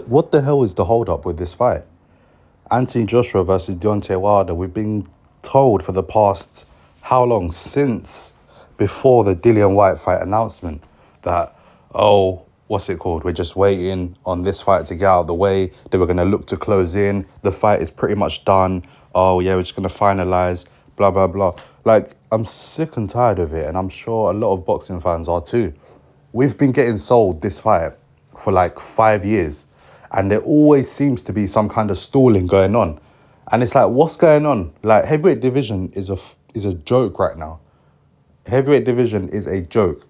What the hell is the hold up with this fight? Anthony Joshua versus Deontay Wilder. We've been told for the past how long, since before the Dillian White fight announcement, that, oh, what's it called? We're just waiting on this fight to get out of the way. They were going to look to close in. The fight is pretty much done. Oh, yeah, we're just going to finalize, blah, blah, blah. Like, I'm sick and tired of it. And I'm sure a lot of boxing fans are too. We've been getting sold this fight for like 5 years, and there always seems to be some kind of stalling going on. And it's like, what's going on? Like, heavyweight division is a joke right now. Heavyweight division is a joke.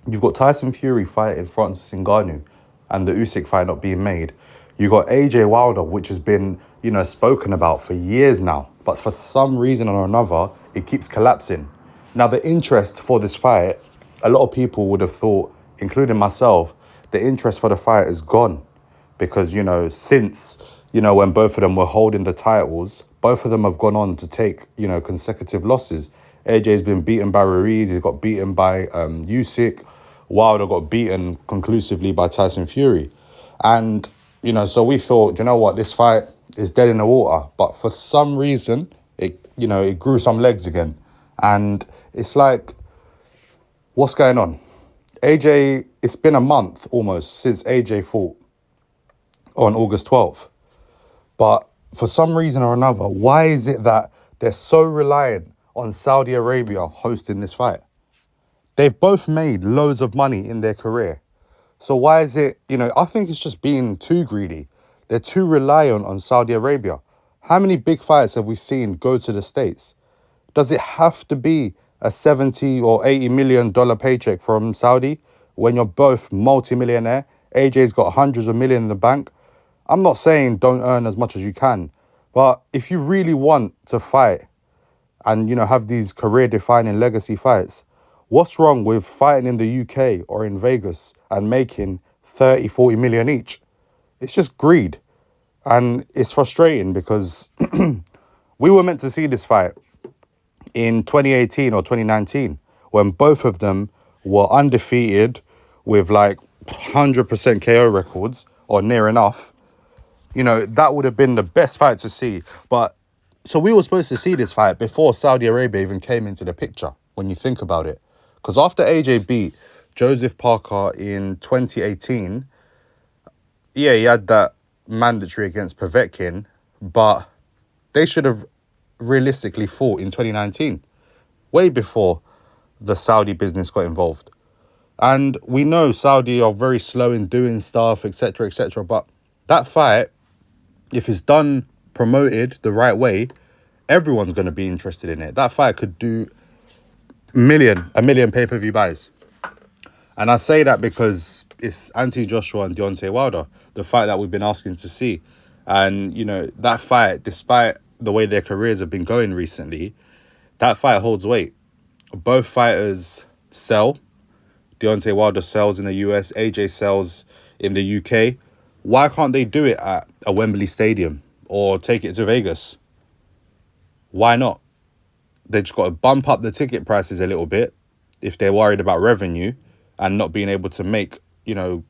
You've got Tyson Fury fighting Francis Ngannou and the Usyk fight not being made. You got AJ Wilder, which has been, spoken about for years now. But for some reason or another, it keeps collapsing. Now, the interest for this fight, a lot of people would have thought, including myself, the interest for the fight is gone. Because, since, when both of them were holding the titles, both of them have gone on to take, consecutive losses. AJ's been beaten by Ruiz, he's got beaten by Usyk. Wilder got beaten conclusively by Tyson Fury. And, so we thought, you know what, this fight is dead in the water. But for some reason, it grew some legs again. And it's like, what's going on? AJ, it's been a month almost since AJ fought on August 12th. But for some reason or another, why is it that they're so reliant on Saudi Arabia hosting this fight? They've both made loads of money in their career. So why is it, I think it's just being too greedy. They're too reliant on Saudi Arabia. How many big fights have we seen go to the States? Does it have to be a 70 or $80 million paycheck from Saudi when you're both multi-millionaire? AJ's got hundreds of millions in the bank. I'm not saying don't earn as much as you can, but if you really want to fight and, have these career-defining legacy fights, what's wrong with fighting in the UK or in Vegas and making 30, 40 million each? It's just greed. And it's frustrating because we were meant to see this fight in 2018 or 2019 when both of them were undefeated with like 100% KO records or near enough. That would have been the best fight to see. But so we were supposed to see this fight before Saudi Arabia even came into the picture, when you think about it. Because after AJ beat Joseph Parker in 2018, yeah, he had that mandatory against Povetkin, but they should have realistically fought in 2019, way before the Saudi business got involved. And we know Saudi are very slow in doing stuff, etc., but that fight, if it's done, promoted the right way, everyone's going to be interested in it. That fight could do a million pay-per-view buys. And I say that because it's Anthony Joshua and Deontay Wilder, the fight that we've been asking to see. And, that fight, despite the way their careers have been going recently, that fight holds weight. Both fighters sell. Deontay Wilder sells in the US, AJ sells in the UK. Why can't they do it at a Wembley Stadium or take it to Vegas? Why not? They just got to bump up the ticket prices a little bit if they're worried about revenue and not being able to make,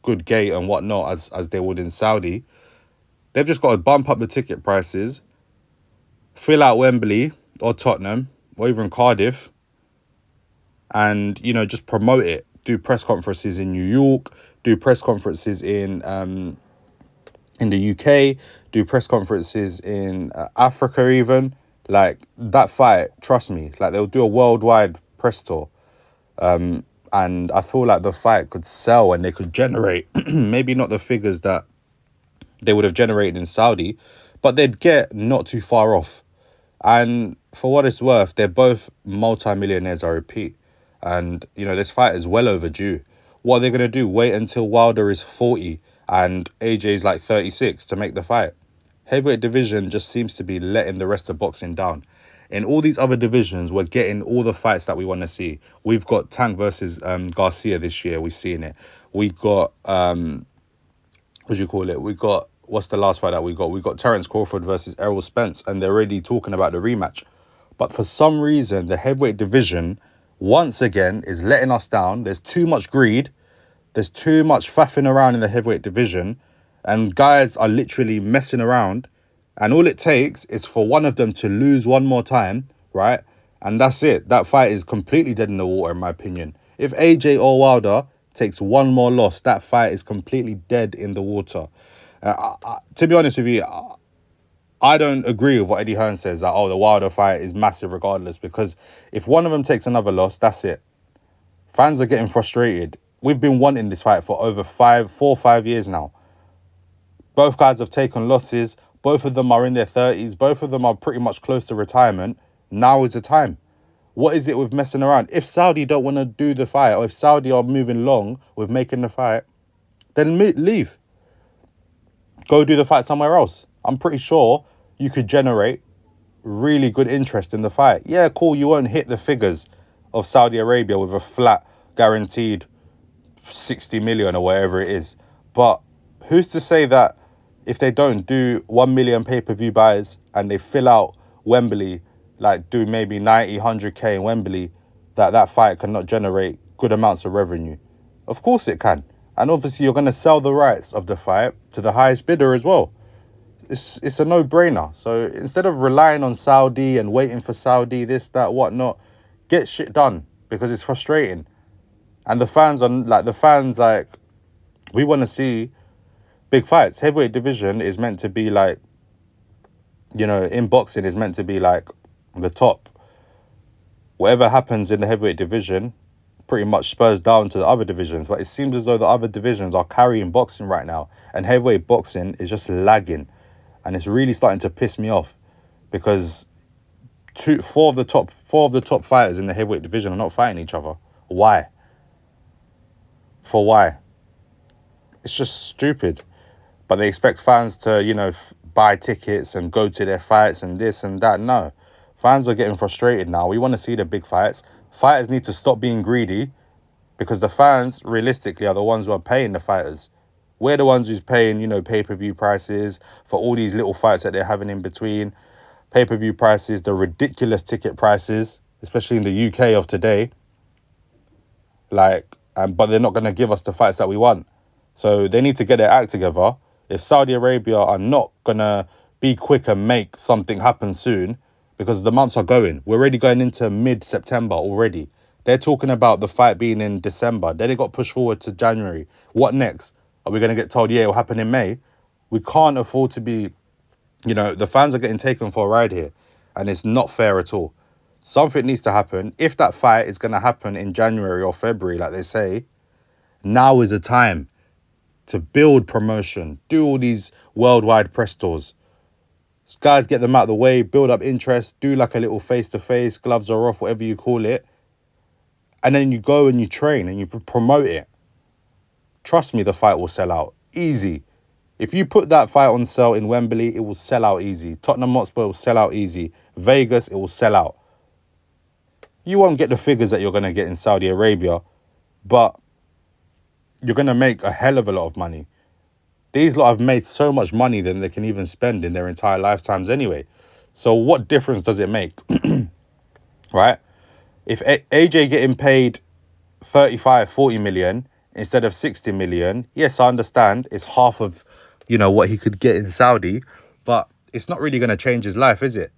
good gate and whatnot as they would in Saudi. They've just got to bump up the ticket prices, fill out Wembley or Tottenham or even Cardiff and, just promote it. Do press conferences in New York, do press conferences in the UK, do press conferences in Africa even. Like, that fight, trust me, like, they'll do a worldwide press tour. And I feel like the fight could sell and they could generate, maybe not the figures that they would have generated in Saudi, but they'd get not too far off. And for what it's worth, they're both multi-millionaires, I repeat. And, this fight is well overdue. What are they going to do? Wait until Wilder is 40 and AJ's like 36 to make the fight? Heavyweight division just seems to be letting the rest of boxing down. In all these other divisions, we're getting all the fights that we want to see. We've got Tank versus Garcia this year. We've seen it. We got, We got, what's the last fight that we got? We got Terence Crawford versus Errol Spence, and they're already talking about the rematch. But for some reason, the heavyweight division, once again, is letting us down. There's too much greed. There's too much faffing around in the heavyweight division. And guys are literally messing around. And all it takes is for one of them to lose one more time, right? And that's it. That fight is completely dead in the water, in my opinion. If AJ or Wilder takes one more loss, that fight is completely dead in the water. To be honest with you, I don't agree with what Eddie Hearn says, that, oh, the Wilder fight is massive regardless, because if one of them takes another loss, that's it. Fans are getting frustrated. We've been wanting this fight for over 4 or 5 years now. Both guys have taken losses. Both of them are in their 30s. Both of them are pretty much close to retirement. Now is the time. What is it with messing around? If Saudi don't want to do the fight, or if Saudi are moving long with making the fight, then leave. Go do the fight somewhere else. I'm pretty sure you could generate really good interest in the fight. Yeah, cool, you won't hit the figures of Saudi Arabia with a flat guaranteed 60 million or whatever it is. But who's to say that if they don't do 1 million pay-per-view buys and they fill out Wembley, like do maybe 90, 100k in Wembley, that fight cannot generate good amounts of revenue? Of course it can. And obviously you're going to sell the rights of the fight to the highest bidder as well. It's a no-brainer. So instead of relying on Saudi and waiting for Saudi, this, that, whatnot, get shit done, because it's frustrating. And the fans we want to see big fights. Heavyweight division is meant to be like, in boxing is meant to be like the top. Whatever happens in the heavyweight division pretty much spurs down to the other divisions. But it seems as though the other divisions are carrying boxing right now, and heavyweight boxing is just lagging. And it's really starting to piss me off, because four of the top fighters in the heavyweight division are not fighting each other. Why? For why? It's just stupid. But they expect fans to, buy tickets and go to their fights and this and that. No. Fans are getting frustrated now. We want to see the big fights. Fighters need to stop being greedy, because the fans, realistically, are the ones who are paying the fighters. We're the ones who's paying, pay-per-view prices for all these little fights that they're having in between. Pay-per-view prices, the ridiculous ticket prices, especially in the UK of today. But they're not going to give us the fights that we want. So they need to get their act together. If Saudi Arabia are not going to be quick and make something happen soon, because the months are going. We're already going into mid-September already. They're talking about the fight being in December. Then it got pushed forward to January. What next? Are we going to get told, yeah, it'll happen in May? We can't afford to be, the fans are getting taken for a ride here. And it's not fair at all. Something needs to happen. If that fight is going to happen in January or February, like they say, now is the time to build promotion. Do all these worldwide press tours. Guys, get them out of the way, build up interest, do like a little face-to-face, gloves are off, whatever you call it. And then you go and you train and you promote it. Trust me, the fight will sell out. Easy. If you put that fight on sale in Wembley, it will sell out easy. Tottenham Hotspur will sell out easy. Vegas, it will sell out. You won't get the figures that you're going to get in Saudi Arabia, but you're going to make a hell of a lot of money. These lot have made so much money than they can even spend in their entire lifetimes anyway. So what difference does it make? Right? If AJ getting paid 35, 40 million instead of 60 million, yes, I understand it's half of, what he could get in Saudi, but it's not really going to change his life, is it?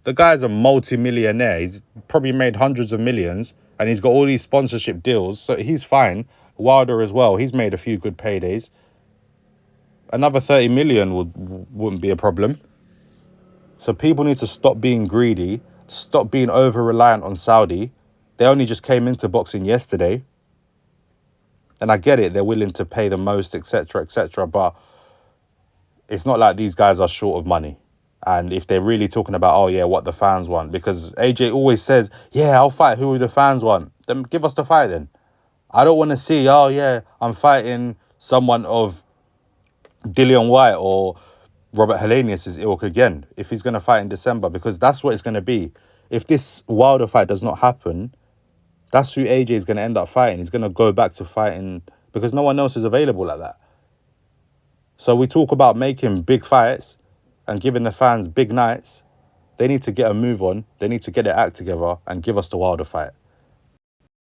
The guy's a multi-millionaire. He's probably made hundreds of millions, and he's got all these sponsorship deals, so he's fine. Wilder as well, he's made a few good paydays. Another 30 million wouldn't be a problem. So people need to stop being greedy, stop being over-reliant on Saudi. They only just came into boxing yesterday. And I get it, they're willing to pay the most, etc., but it's not like these guys are short of money. And if they're really talking about, oh yeah, what the fans want, because AJ always says, yeah, I'll fight who the fans want. Then give us the fight then. I don't want to see, oh yeah, I'm fighting someone of Dillian White or Robert Helenius' ilk again, if he's going to fight in December, because that's what it's going to be. If this Wilder fight does not happen, that's who AJ is going to end up fighting. He's going to go back to fighting because no one else is available like that. So we talk about making big fights and giving the fans big nights. They need to get a move on. They need to get their act together and give us the Wilder fight.